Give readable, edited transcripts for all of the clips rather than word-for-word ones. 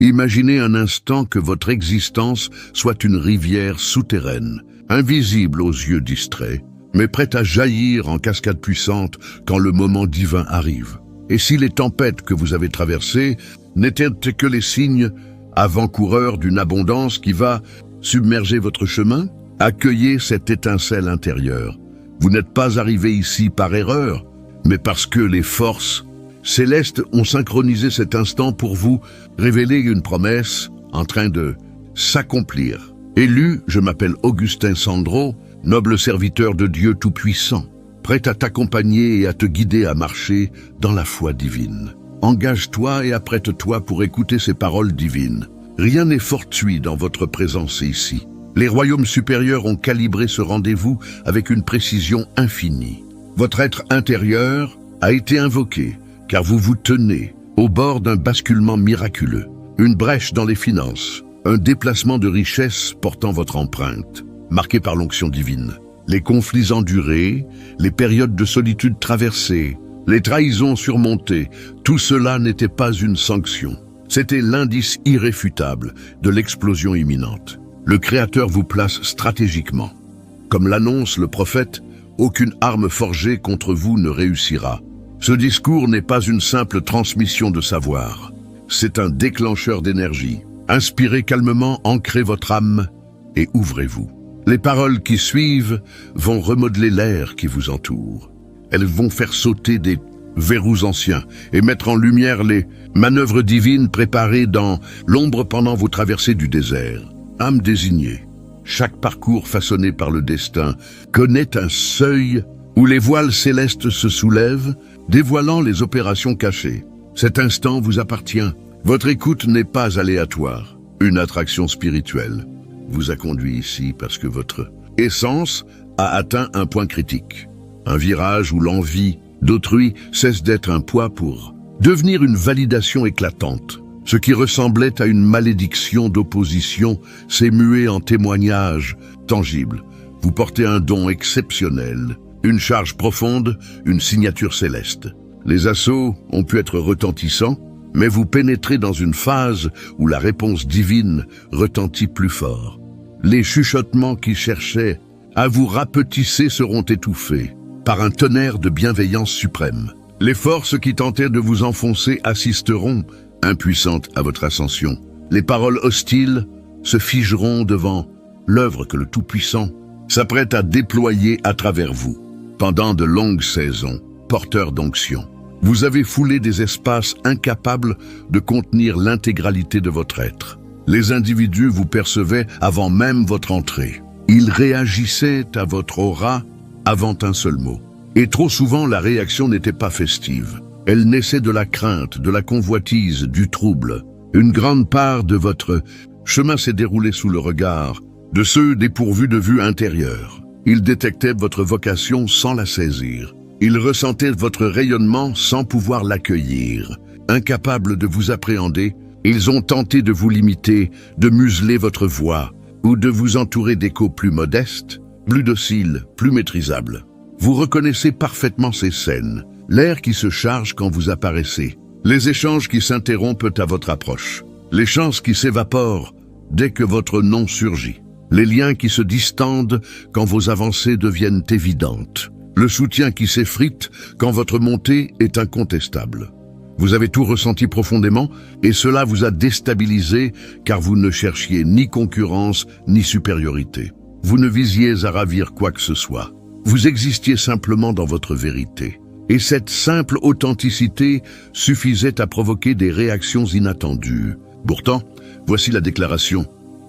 Imaginez un instant que votre existence soit une rivière souterraine, invisible aux yeux distraits, mais prête à jaillir en cascade puissante quand le moment divin arrive. Et si les tempêtes que vous avez traversées n'étaient que les signes avant-coureurs d'une abondance qui va submerger votre chemin, accueillez cette étincelle intérieure. Vous n'êtes pas arrivé ici par erreur, mais parce que les forces célestes ont synchronisé cet instant pour vous révéler une promesse en train de s'accomplir. Élu, je m'appelle Augustin Sandro, noble serviteur de Dieu Tout-Puissant, prêt à t'accompagner et à te guider à marcher dans la foi divine. Engage-toi et apprête-toi pour écouter ces paroles divines. Rien n'est fortuit dans votre présence ici. Les royaumes supérieurs ont calibré ce rendez-vous avec une précision infinie. Votre être intérieur a été invoqué, car vous vous tenez au bord d'un basculement miraculeux, une brèche dans les finances, un déplacement de richesse portant votre empreinte, marqué par l'onction divine. Les conflits endurés, les périodes de solitude traversées, les trahisons surmontées, tout cela n'était pas une sanction. C'était l'indice irréfutable de l'explosion imminente. Le Créateur vous place stratégiquement. Comme l'annonce le prophète, aucune arme forgée contre vous ne réussira. Ce discours n'est pas une simple transmission de savoir. C'est un déclencheur d'énergie. Inspirez calmement, ancrez votre âme et ouvrez-vous. Les paroles qui suivent vont remodeler l'air qui vous entoure. Elles vont faire sauter des verrous anciens et mettre en lumière les manœuvres divines préparées dans l'ombre pendant vos traversées du désert. Âme désignée, chaque parcours façonné par le destin connaît un seuil où les voiles célestes se soulèvent, dévoilant les opérations cachées. Cet instant vous appartient. Votre écoute n'est pas aléatoire. Une attraction spirituelle vous a conduit ici parce que votre essence a atteint un point critique. Un virage où l'envie d'autrui cesse d'être un poids pour devenir une validation éclatante. Ce qui ressemblait à une malédiction d'opposition s'est mué en témoignage tangible. Vous portez un don exceptionnel, une charge profonde, une signature céleste. Les assauts ont pu être retentissants, mais vous pénétrez dans une phase où la réponse divine retentit plus fort. Les chuchotements qui cherchaient à vous rapetisser seront étouffés par un tonnerre de bienveillance suprême. Les forces qui tentaient de vous enfoncer assisteront, impuissantes à votre ascension. Les paroles hostiles se figeront devant l'œuvre que le Tout-Puissant s'apprête à déployer à travers vous. Pendant de longues saisons, porteurs d'onction, vous avez foulé des espaces incapables de contenir l'intégralité de votre être. Les individus vous percevaient avant même votre entrée. Ils réagissaient à votre aura avant un seul mot. Et trop souvent, la réaction n'était pas festive. Elle naissait de la crainte, de la convoitise, du trouble. Une grande part de votre chemin s'est déroulé sous le regard de ceux dépourvus de vue intérieure. Ils détectaient votre vocation sans la saisir. Ils ressentaient votre rayonnement sans pouvoir l'accueillir. Incapables de vous appréhender, ils ont tenté de vous limiter, de museler votre voix, ou de vous entourer d'échos plus modestes, plus dociles, plus maîtrisables. Vous reconnaissez parfaitement ces scènes, l'air qui se charge quand vous apparaissez, les échanges qui s'interrompent à votre approche, les chances qui s'évaporent dès que votre nom surgit, les liens qui se distendent quand vos avancées deviennent évidentes, le soutien qui s'effrite quand votre montée est incontestable. Vous avez tout ressenti profondément et cela vous a déstabilisé car vous ne cherchiez ni concurrence ni supériorité. Vous ne visiez à ravir quoi que ce soit. Vous existiez simplement dans votre vérité. Et cette simple authenticité suffisait à provoquer des réactions inattendues. Pourtant, voici la déclaration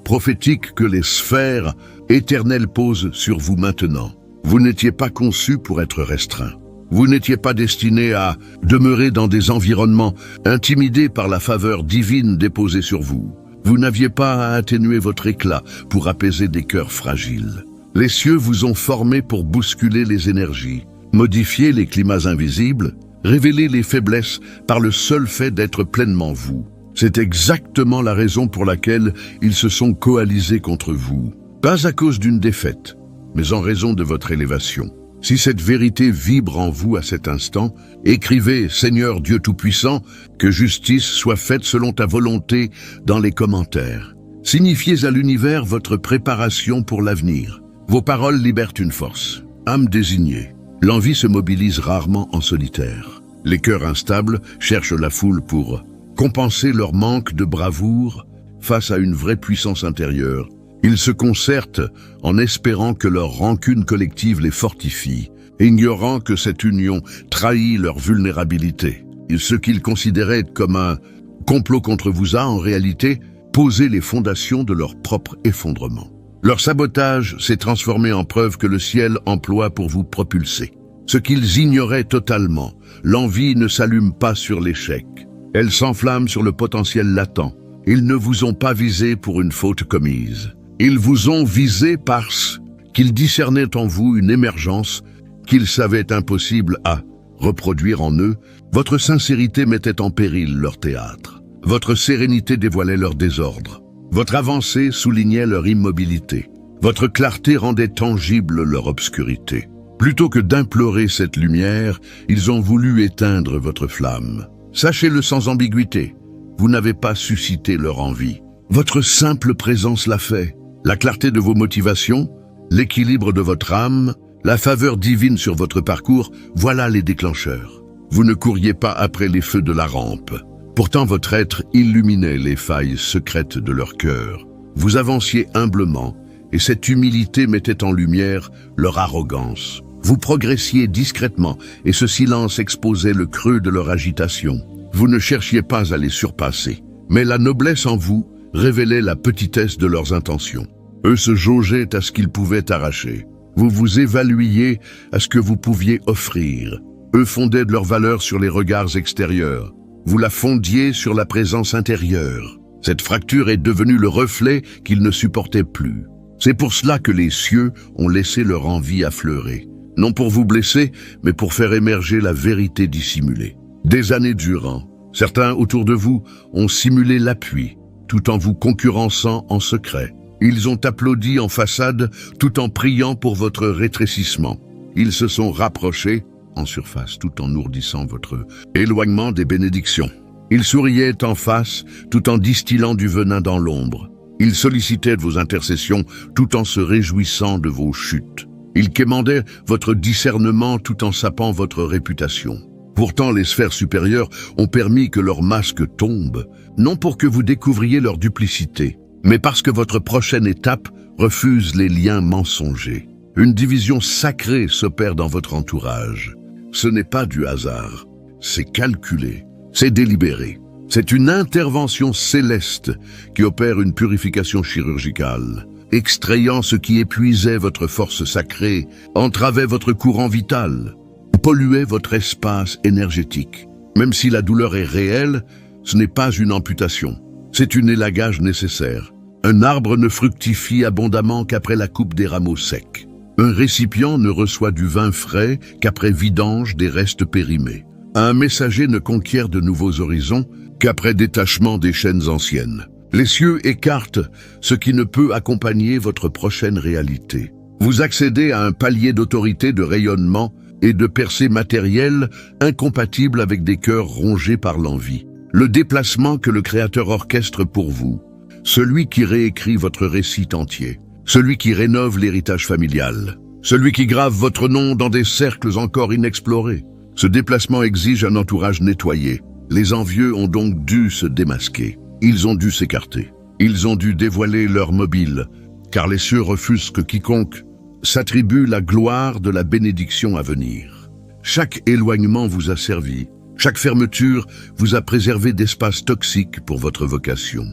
prophétique que les sphères éternelles posent sur vous maintenant. Vous n'étiez pas conçu pour être restreint. Vous n'étiez pas destiné à demeurer dans des environnements intimidés par la faveur divine déposée sur vous. Vous n'aviez pas à atténuer votre éclat pour apaiser des cœurs fragiles. Les cieux vous ont formé pour bousculer les énergies, modifier les climats invisibles, révéler les faiblesses par le seul fait d'être pleinement vous. C'est exactement la raison pour laquelle ils se sont coalisés contre vous. Pas à cause d'une défaite, mais en raison de votre élévation. Si cette vérité vibre en vous à cet instant, écrivez « Seigneur Dieu Tout-Puissant, que justice soit faite selon ta volonté » dans les commentaires. Signifiez à l'univers votre préparation pour l'avenir. Vos paroles libèrent une force. Âme désignée. L'envie se mobilise rarement en solitaire. Les cœurs instables cherchent la foule pour compenser leur manque de bravoure face à une vraie puissance intérieure. Ils se concertent en espérant que leur rancune collective les fortifie, ignorant que cette union trahit leur vulnérabilité. Ce qu'ils considéraient comme un complot contre vous a, en réalité, posé les fondations de leur propre effondrement. Leur sabotage s'est transformé en preuve que le ciel emploie pour vous propulser. Ce qu'ils ignoraient totalement, l'envie ne s'allume pas sur l'échec. Elle s'enflamme sur le potentiel latent. Ils ne vous ont pas visé pour une faute commise. Ils vous ont visé parce qu'ils discernaient en vous une émergence qu'ils savaient impossible à reproduire en eux. Votre sincérité mettait en péril leur théâtre. Votre sérénité dévoilait leur désordre. Votre avancée soulignait leur immobilité. Votre clarté rendait tangible leur obscurité. Plutôt que d'implorer cette lumière, ils ont voulu éteindre votre flamme. Sachez-le sans ambiguïté, vous n'avez pas suscité leur envie. Votre simple présence l'a fait. La clarté de vos motivations, l'équilibre de votre âme, la faveur divine sur votre parcours, voilà les déclencheurs. Vous ne couriez pas après les feux de la rampe. Pourtant votre être illuminait les failles secrètes de leur cœur. Vous avanciez humblement, et cette humilité mettait en lumière leur arrogance. Vous progressiez discrètement, et ce silence exposait le creux de leur agitation. Vous ne cherchiez pas à les surpasser, mais la noblesse en vous révélait la petitesse de leurs intentions. Eux se jaugeaient à ce qu'ils pouvaient arracher. Vous vous évaluiez à ce que vous pouviez offrir. Eux fondaient de leur valeur sur les regards extérieurs. Vous la fondiez sur la présence intérieure. Cette fracture est devenue le reflet qu'ils ne supportaient plus. C'est pour cela que les cieux ont laissé leur envie affleurer. Non pour vous blesser, mais pour faire émerger la vérité dissimulée. Des années durant, certains autour de vous ont simulé l'appui, tout en vous concurrençant en secret. Ils ont applaudi en façade, tout en priant pour votre rétrécissement. Ils se sont rapprochés en surface, tout en ourdissant votre éloignement des bénédictions. Ils souriaient en face, tout en distillant du venin dans l'ombre. Ils sollicitaient de vos intercessions, tout en se réjouissant de vos chutes. Ils quémandaient votre discernement, tout en sapant votre réputation. Pourtant, les sphères supérieures ont permis que leur masque tombe, non pour que vous découvriez leur duplicité, mais parce que votre prochaine étape refuse les liens mensongers. Une division sacrée s'opère dans votre entourage. Ce n'est pas du hasard, c'est calculé, c'est délibéré. C'est une intervention céleste qui opère une purification chirurgicale, extrayant ce qui épuisait votre force sacrée, entravait votre courant vital, polluait votre espace énergétique. Même si la douleur est réelle, ce n'est pas une amputation, c'est un élagage nécessaire. Un arbre ne fructifie abondamment qu'après la coupe des rameaux secs. Un récipient ne reçoit du vin frais qu'après vidange des restes périmés. Un messager ne conquiert de nouveaux horizons qu'après détachement des chaînes anciennes. Les cieux écartent ce qui ne peut accompagner votre prochaine réalité. Vous accédez à un palier d'autorité, de rayonnement et de percée matérielle incompatible avec des cœurs rongés par l'envie. Le déplacement que le Créateur orchestre pour vous, celui qui réécrit votre récit entier, celui qui rénove l'héritage familial, celui qui grave votre nom dans des cercles encore inexplorés. Ce déplacement exige un entourage nettoyé. Les envieux ont donc dû se démasquer. Ils ont dû s'écarter. Ils ont dû dévoiler leur mobile, car les cieux refusent que quiconque s'attribue la gloire de la bénédiction à venir. Chaque éloignement vous a servi. Chaque fermeture vous a préservé d'espace toxique pour votre vocation.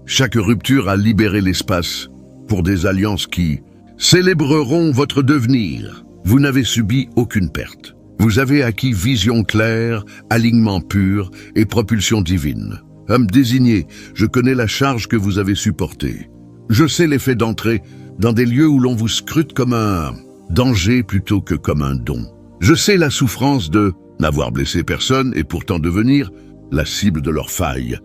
Chaque rupture a libéré l'espace pour des alliances qui célébreront votre devenir. Vous n'avez subi aucune perte. Vous avez acquis vision claire, alignement pur et propulsion divine. Homme désigné, je connais la charge que vous avez supportée. Je sais l'effet d'entrer dans des lieux où l'on vous scrute comme un danger plutôt que comme un don. Je sais la souffrance de n'avoir blessé personne et pourtant devenir la cible de leurs failles.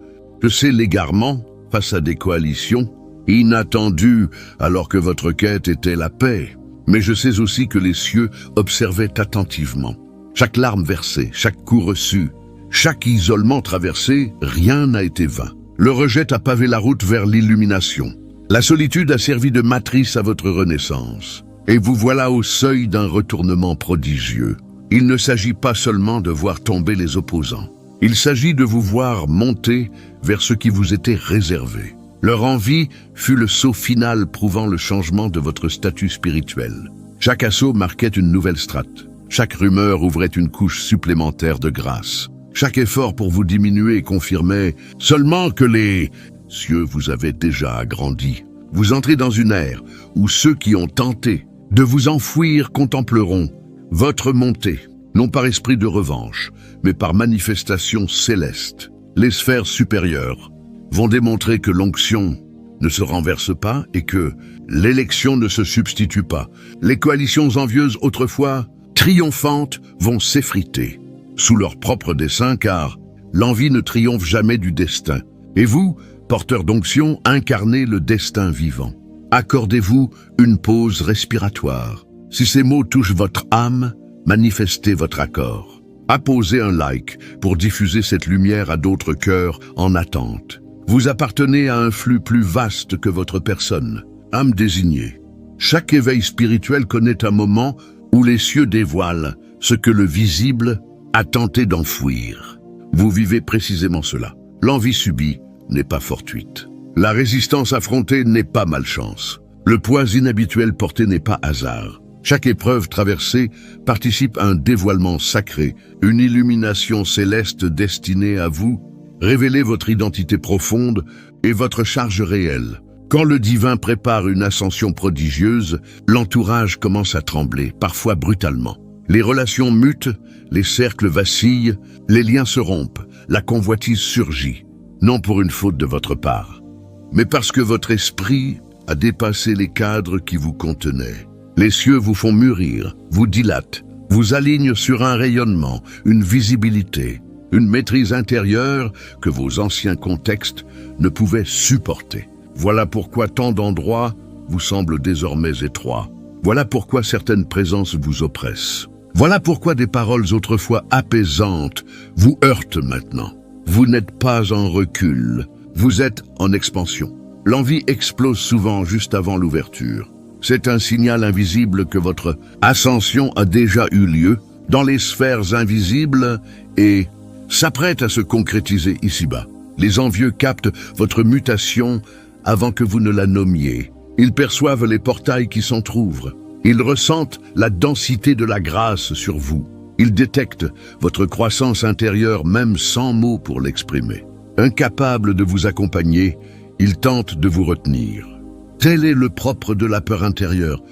Je sais l'égarement face à des coalitions inattendues alors que votre quête était la paix. Mais je sais aussi que les cieux observaient attentivement. Chaque larme versée, chaque coup reçu, chaque isolement traversé, rien n'a été vain. Le rejet a pavé la route vers l'illumination. La solitude a servi de matrice à votre renaissance. Et vous voilà au seuil d'un retournement prodigieux. Il ne s'agit pas seulement de voir tomber les opposants. Il s'agit de vous voir monter vers ce qui vous était réservé. Leur envie fut le saut final prouvant le changement de votre statut spirituel. Chaque assaut marquait une nouvelle strate. Chaque rumeur ouvrait une couche supplémentaire de grâce. Chaque effort pour vous diminuer confirmait seulement que les cieux vous avaient déjà agrandi. Vous entrez dans une ère où ceux qui ont tenté de vous enfouir contempleront votre montée, non par esprit de revanche, mais par manifestation céleste. Les sphères supérieures vont démontrer que l'onction ne se renverse pas et que l'élection ne se substitue pas. Les coalitions envieuses autrefois triomphantes vont s'effriter sous leur propre dessein, car l'envie ne triomphe jamais du destin. Et vous, porteurs d'onction, incarnez le destin vivant. Accordez-vous une pause respiratoire. Si ces mots touchent votre âme, manifestez votre accord. Apposez un like pour diffuser cette lumière à d'autres cœurs en attente. Vous appartenez à un flux plus vaste que votre personne. Âme désignée. Chaque éveil spirituel connaît un moment où les cieux dévoilent ce que le visible a tenté d'enfouir. Vous vivez précisément cela. L'envie subie n'est pas fortuite. La résistance affrontée n'est pas malchance. Le poids inhabituel porté n'est pas hasard. Chaque épreuve traversée participe à un dévoilement sacré, une illumination céleste destinée à vous révéler votre identité profonde et votre charge réelle. Quand le divin prépare une ascension prodigieuse, l'entourage commence à trembler, parfois brutalement. Les relations mutent, les cercles vacillent, les liens se rompent, la convoitise surgit, non pour une faute de votre part, mais parce que votre esprit a dépassé les cadres qui vous contenaient. Les cieux vous font mûrir, vous dilatent, vous alignent sur un rayonnement, une visibilité, une maîtrise intérieure que vos anciens contextes ne pouvaient supporter. Voilà pourquoi tant d'endroits vous semblent désormais étroits. Voilà pourquoi certaines présences vous oppressent. Voilà pourquoi des paroles autrefois apaisantes vous heurtent maintenant. Vous n'êtes pas en recul, vous êtes en expansion. L'envie explose souvent juste avant l'ouverture. C'est un signal invisible que votre ascension a déjà eu lieu dans les sphères invisibles et s'apprête à se concrétiser ici-bas. Les envieux captent votre mutation avant que vous ne la nommiez. Ils perçoivent les portails qui s'entr'ouvrent. Ils ressentent la densité de la grâce sur vous. Ils détectent votre croissance intérieure même sans mots pour l'exprimer. Incapables de vous accompagner, ils tentent de vous retenir. Tel est le propre de la peur intérieure.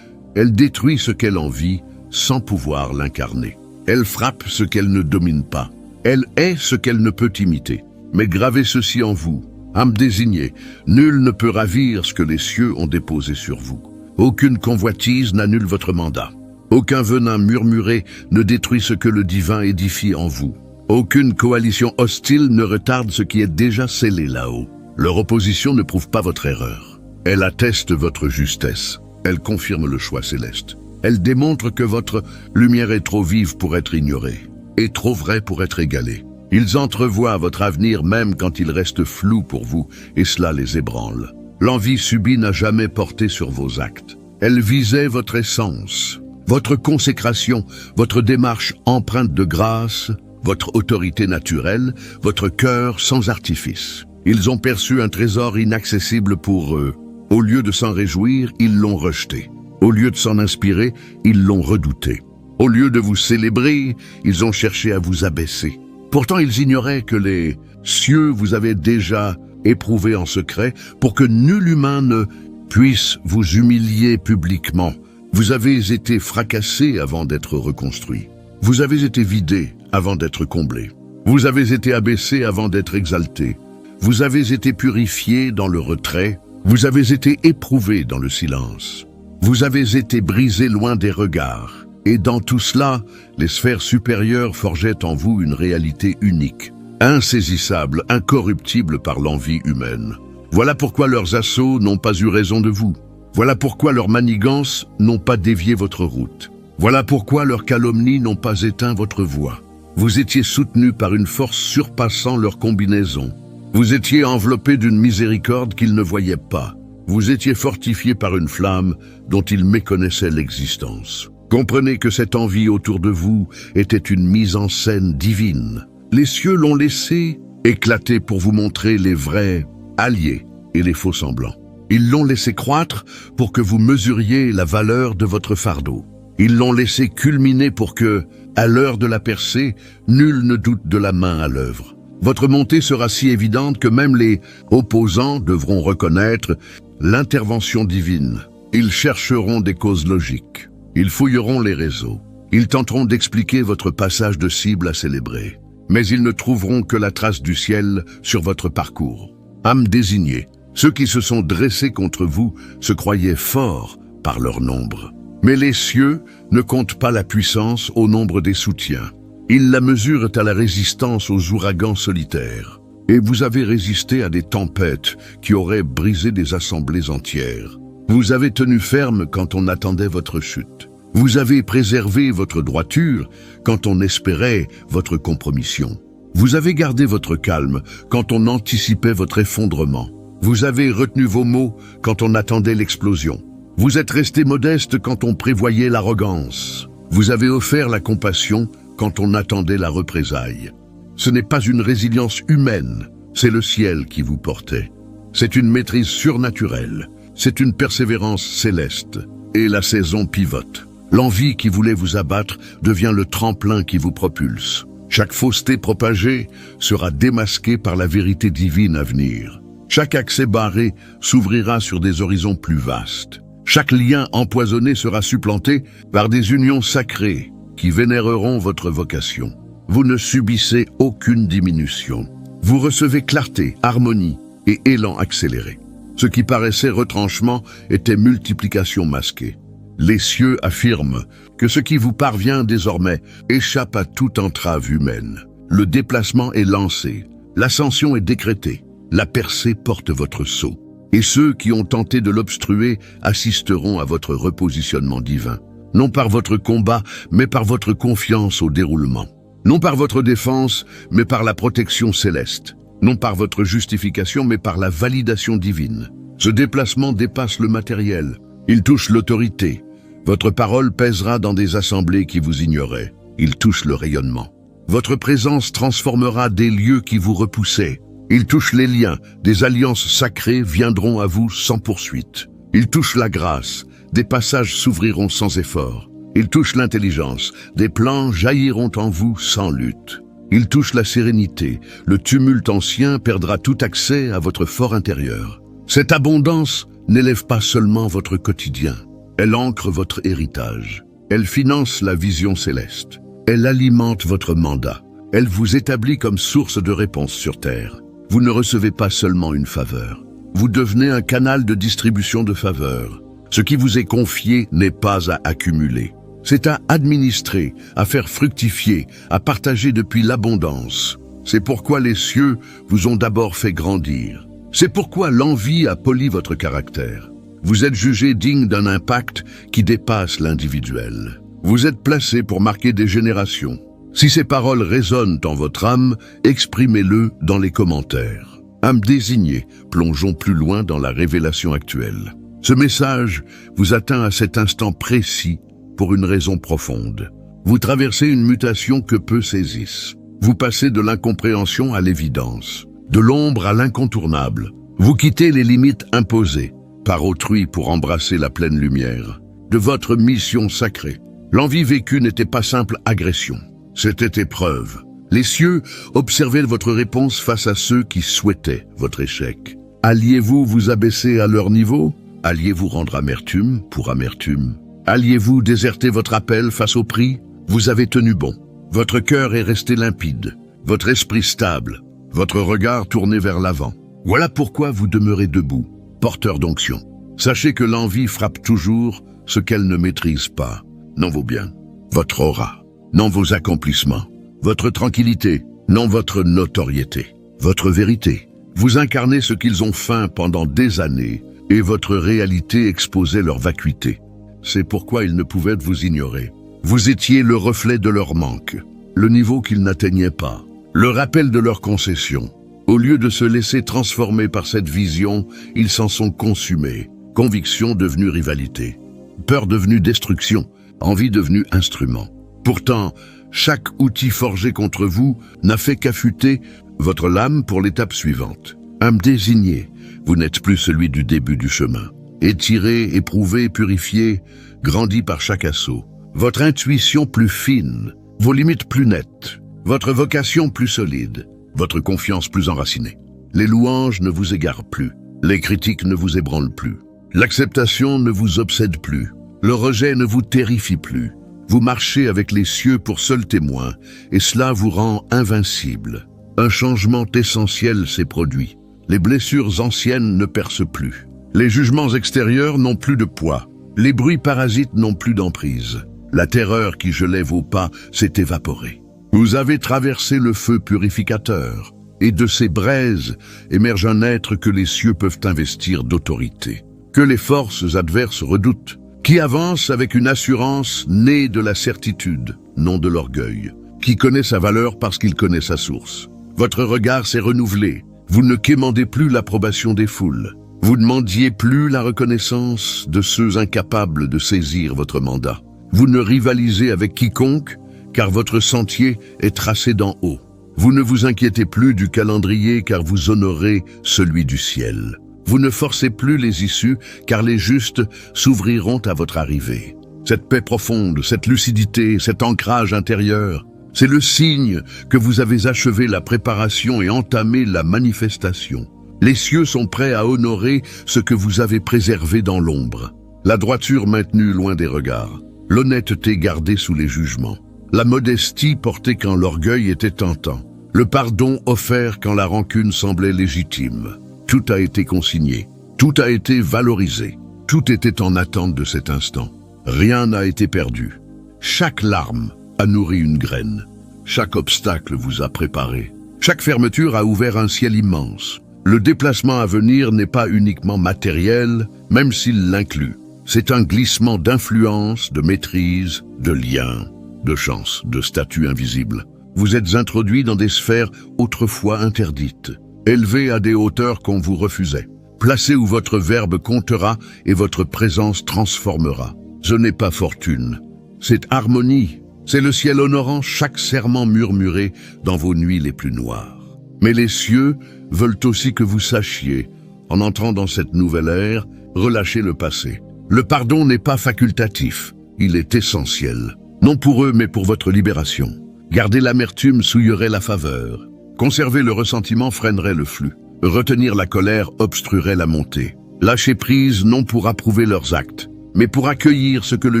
Elle détruit ce qu'elle envie sans pouvoir l'incarner. Elle frappe ce qu'elle ne domine pas. Elle est ce qu'elle ne peut imiter. Mais gravez ceci en vous, âme désignée, nul ne peut ravir ce que les cieux ont déposé sur vous. Aucune convoitise n'annule votre mandat. Aucun venin murmuré ne détruit ce que le divin édifie en vous. Aucune coalition hostile ne retarde ce qui est déjà scellé là-haut. Leur opposition ne prouve pas votre erreur. Elle atteste votre justesse. Elle confirme le choix céleste. Elle démontre que votre lumière est trop vive pour être ignorée, et trop vraie pour être égalée. Ils entrevoient votre avenir même quand il reste flou pour vous, et cela les ébranle. L'envie subie n'a jamais porté sur vos actes. Elle visait votre essence, votre consécration, votre démarche empreinte de grâce, votre autorité naturelle, votre cœur sans artifice. Ils ont perçu un trésor inaccessible pour eux. Au lieu de s'en réjouir, ils l'ont rejeté. Au lieu de s'en inspirer, ils l'ont redouté. Au lieu de vous célébrer, ils ont cherché à vous abaisser. Pourtant, ils ignoraient que les cieux vous avaient déjà éprouvé en secret pour que nul humain ne puisse vous humilier publiquement. Vous avez été fracassé avant d'être reconstruit. Vous avez été vidé avant d'être comblé. Vous avez été abaissé avant d'être exalté. Vous avez été purifié dans le retrait. Vous avez été éprouvé dans le silence. Vous avez été brisé loin des regards. Et dans tout cela, les sphères supérieures forgeaient en vous une réalité unique, insaisissable, incorruptible par l'envie humaine. Voilà pourquoi leurs assauts n'ont pas eu raison de vous. Voilà pourquoi leurs manigances n'ont pas dévié votre route. Voilà pourquoi leurs calomnies n'ont pas éteint votre voie. Vous étiez soutenu par une force surpassant leur combinaison. Vous étiez enveloppé d'une miséricorde qu'ils ne voyaient pas. Vous étiez fortifié par une flamme dont ils méconnaissaient l'existence. Comprenez que cette envie autour de vous était une mise en scène divine. Les cieux l'ont laissé éclater pour vous montrer les vrais alliés et les faux semblants. Ils l'ont laissé croître pour que vous mesuriez la valeur de votre fardeau. Ils l'ont laissé culminer pour que, à l'heure de la percée, nul ne doute de la main à l'œuvre. Votre montée sera si évidente que même les opposants devront reconnaître l'intervention divine. Ils chercheront des causes logiques. Ils fouilleront les réseaux. Ils tenteront d'expliquer votre passage de cible à célébrer. Mais ils ne trouveront que la trace du ciel sur votre parcours. Âmes désignées, ceux qui se sont dressés contre vous se croyaient forts par leur nombre. Mais les cieux ne comptent pas la puissance au nombre des soutiens. Ils la mesurent à la résistance aux ouragans solitaires. Et vous avez résisté à des tempêtes qui auraient brisé des assemblées entières. Vous avez tenu ferme quand on attendait votre chute. Vous avez préservé votre droiture quand on espérait votre compromission. Vous avez gardé votre calme quand on anticipait votre effondrement. Vous avez retenu vos mots quand on attendait l'explosion. Vous êtes resté modeste quand on prévoyait l'arrogance. Vous avez offert la compassion quand on attendait la représaille. Ce n'est pas une résilience humaine, c'est le ciel qui vous portait. C'est une maîtrise surnaturelle, c'est une persévérance céleste. Et la saison pivote. L'envie qui voulait vous abattre devient le tremplin qui vous propulse. Chaque fausseté propagée sera démasquée par la vérité divine à venir. Chaque accès barré s'ouvrira sur des horizons plus vastes. Chaque lien empoisonné sera supplanté par des unions sacrées qui vénéreront votre vocation. Vous ne subissez aucune diminution. Vous recevez clarté, harmonie et élan accéléré. Ce qui paraissait retranchement était multiplication masquée. Les cieux affirment que ce qui vous parvient désormais échappe à toute entrave humaine. Le déplacement est lancé, l'ascension est décrétée, la percée porte votre sceau. Et ceux qui ont tenté de l'obstruer assisteront à votre repositionnement divin. Non par votre combat, mais par votre confiance au déroulement. Non par votre défense, mais par la protection céleste. Non par votre justification, mais par la validation divine. Ce déplacement dépasse le matériel. Il touche l'autorité. Votre parole pèsera dans des assemblées qui vous ignoraient. Il touche le rayonnement. Votre présence transformera des lieux qui vous repoussaient. Il touche les liens. Des alliances sacrées viendront à vous sans poursuite. Il touche la grâce. Des passages s'ouvriront sans effort. Il touche l'intelligence. Des plans jailliront en vous sans lutte. Il touche la sérénité. Le tumulte ancien perdra tout accès à votre fort intérieur. Cette abondance n'élève pas seulement votre quotidien. Elle ancre votre héritage. Elle finance la vision céleste. Elle alimente votre mandat. Elle vous établit comme source de réponse sur terre. Vous ne recevez pas seulement une faveur. Vous devenez un canal de distribution de faveurs. Ce qui vous est confié n'est pas à accumuler. C'est à administrer, à faire fructifier, à partager depuis l'abondance. C'est pourquoi les cieux vous ont d'abord fait grandir. C'est pourquoi l'envie a poli votre caractère. Vous êtes jugé digne d'un impact qui dépasse l'individuel. Vous êtes placé pour marquer des générations. Si ces paroles résonnent en votre âme, exprimez-le dans les commentaires. Âme désignée, plongeons plus loin dans la révélation actuelle. Ce message vous atteint à cet instant précis pour une raison profonde. Vous traversez une mutation que peu saisissent. Vous passez de l'incompréhension à l'évidence, de l'ombre à l'incontournable. Vous quittez les limites imposées par autrui pour embrasser la pleine lumière de votre mission sacrée. L'envie vécue n'était pas simple agression, c'était épreuve. Les cieux observaient votre réponse face à ceux qui souhaitaient votre échec. Alliez-vous vous abaisser à leur niveau? Alliez-vous rendre amertume pour amertume? Alliez-vous déserter votre appel face au prix? Vous avez tenu bon. Votre cœur est resté limpide, votre esprit stable, votre regard tourné vers l'avant. Voilà pourquoi vous demeurez debout, porteur d'onction. Sachez que l'envie frappe toujours ce qu'elle ne maîtrise pas. Non vos biens, votre aura, non vos accomplissements, votre tranquillité, non votre notoriété, votre vérité. Vous incarnez ce qu'ils ont feint pendant des années, et votre réalité exposait leur vacuité. C'est pourquoi ils ne pouvaient vous ignorer. Vous étiez le reflet de leur manque, le niveau qu'ils n'atteignaient pas, le rappel de leur concession. Au lieu de se laisser transformer par cette vision, ils s'en sont consumés. Conviction devenue rivalité, peur devenue destruction, envie devenue instrument. Pourtant, chaque outil forgé contre vous n'a fait qu'affûter votre lame pour l'étape suivante. Âme désignée, vous n'êtes plus celui du début du chemin. Étiré, éprouvé, purifié, grandi par chaque assaut. Votre intuition plus fine, vos limites plus nettes, votre vocation plus solide, votre confiance plus enracinée. Les louanges ne vous égarent plus, les critiques ne vous ébranlent plus, l'acceptation ne vous obsède plus, le rejet ne vous terrifie plus. Vous marchez avec les cieux pour seul témoin, et cela vous rend invincible. Un changement essentiel s'est produit. Les blessures anciennes ne percent plus. Les jugements extérieurs n'ont plus de poids. Les bruits parasites n'ont plus d'emprise. La terreur qui gelait vos pas s'est évaporée. Vous avez traversé le feu purificateur, et de ces braises émerge un être que les cieux peuvent investir d'autorité, que les forces adverses redoutent, qui avance avec une assurance née de la certitude, non de l'orgueil, qui connaît sa valeur parce qu'il connaît sa source. Votre regard s'est renouvelé, vous ne quémandez plus l'approbation des foules, vous ne demandiez plus la reconnaissance de ceux incapables de saisir votre mandat. Vous ne rivalisez avec quiconque, car votre sentier est tracé d'en haut. Vous ne vous inquiétez plus du calendrier, car vous honorez celui du ciel. Vous ne forcez plus les issues, car les justes s'ouvriront à votre arrivée. Cette paix profonde, cette lucidité, cet ancrage intérieur, c'est le signe que vous avez achevé la préparation et entamé la manifestation. Les cieux sont prêts à honorer ce que vous avez préservé dans l'ombre. La droiture maintenue loin des regards, l'honnêteté gardée sous les jugements, la modestie portée quand l'orgueil était tentant, le pardon offert quand la rancune semblait légitime. Tout a été consigné, tout a été valorisé, tout était en attente de cet instant. Rien n'a été perdu. Chaque larme a nourri une graine. Chaque obstacle vous a préparé. Chaque fermeture a ouvert un ciel immense. Le déplacement à venir n'est pas uniquement matériel, même s'il l'inclut. C'est un glissement d'influence, de maîtrise, de lien, de chance, de statut invisible. Vous êtes introduit dans des sphères autrefois interdites, élevé à des hauteurs qu'on vous refusait, placé où votre verbe comptera et votre présence transformera. Ce n'est pas fortune, c'est harmonie. C'est le ciel honorant chaque serment murmuré dans vos nuits les plus noires. Mais les cieux veulent aussi que vous sachiez, en entrant dans cette nouvelle ère, relâcher le passé. Le pardon n'est pas facultatif, il est essentiel. Non pour eux, mais pour votre libération. Garder l'amertume souillerait la faveur. Conserver le ressentiment freinerait le flux. Retenir la colère obstruerait la montée. Lâcher prise non pour approuver leurs actes, mais pour accueillir ce que le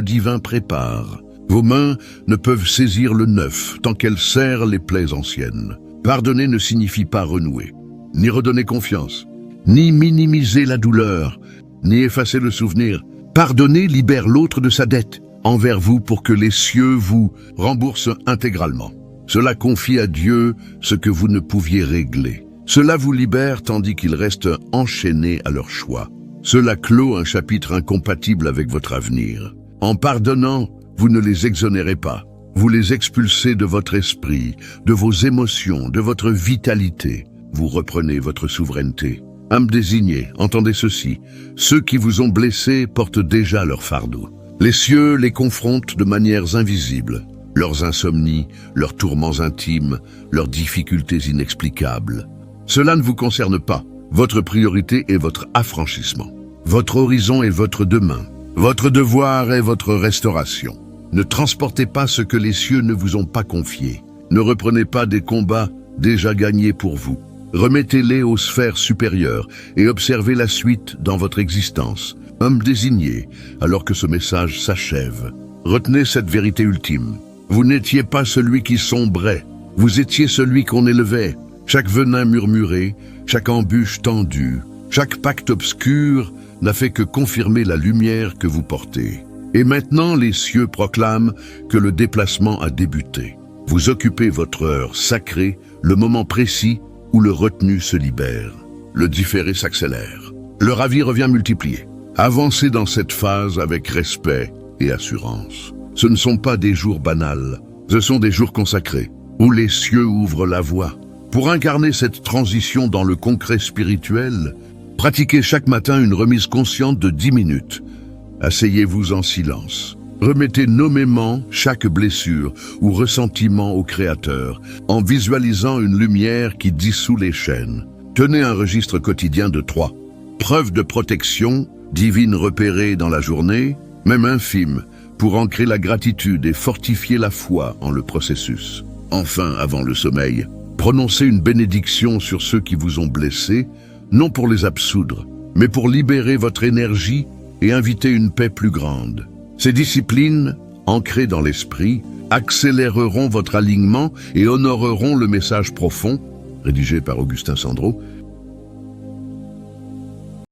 divin prépare. Vos mains ne peuvent saisir le neuf tant qu'elles serrent les plaies anciennes. Pardonner ne signifie pas renouer, ni redonner confiance, ni minimiser la douleur, ni effacer le souvenir. Pardonner libère l'autre de sa dette envers vous pour que les cieux vous remboursent intégralement. Cela confie à Dieu ce que vous ne pouviez régler. Cela vous libère tandis qu'ils restent enchaînés à leur choix. Cela clôt un chapitre incompatible avec votre avenir. En pardonnant, vous ne les exonérez pas. Vous les expulsez de votre esprit, de vos émotions, de votre vitalité. Vous reprenez votre souveraineté. Âme désignée, entendez ceci. Ceux qui vous ont blessés portent déjà leur fardeau. Les cieux les confrontent de manières invisibles. Leurs insomnies, leurs tourments intimes, leurs difficultés inexplicables. Cela ne vous concerne pas. Votre priorité est votre affranchissement. Votre horizon est votre demain. Votre devoir est votre restauration. Ne transportez pas ce que les cieux ne vous ont pas confié. Ne reprenez pas des combats déjà gagnés pour vous. Remettez-les aux sphères supérieures et observez la suite dans votre existence. Homme désigné, alors que ce message s'achève. Retenez cette vérité ultime. Vous n'étiez pas celui qui sombrait, vous étiez celui qu'on élevait. Chaque venin murmuré, chaque embûche tendue, chaque pacte obscur n'a fait que confirmer la lumière que vous portez. Et maintenant, les cieux proclament que le déplacement a débuté. Vous occupez votre heure sacrée, le moment précis où le retenu se libère. Le différé s'accélère. leur avis revient multiplié. Avancez dans cette phase avec respect et assurance. Ce ne sont pas des jours banals, ce sont des jours consacrés, où les cieux ouvrent la voie. Pour incarner cette transition dans le concret spirituel, pratiquez chaque matin une remise consciente de 10 minutes. Asseyez-vous en silence. Remettez nommément chaque blessure ou ressentiment au Créateur, en visualisant une lumière qui dissout les chaînes. Tenez un registre quotidien de 3 preuves de protection divine repérées dans la journée, même infime, pour ancrer la gratitude et fortifier la foi en le processus. Enfin, avant le sommeil, prononcez une bénédiction sur ceux qui vous ont blessés, non pour les absoudre, mais pour libérer votre énergie et inviter une paix plus grande. Ces disciplines, ancrées dans l'esprit, accéléreront votre alignement et honoreront le message profond, rédigé par Augustin Sandro,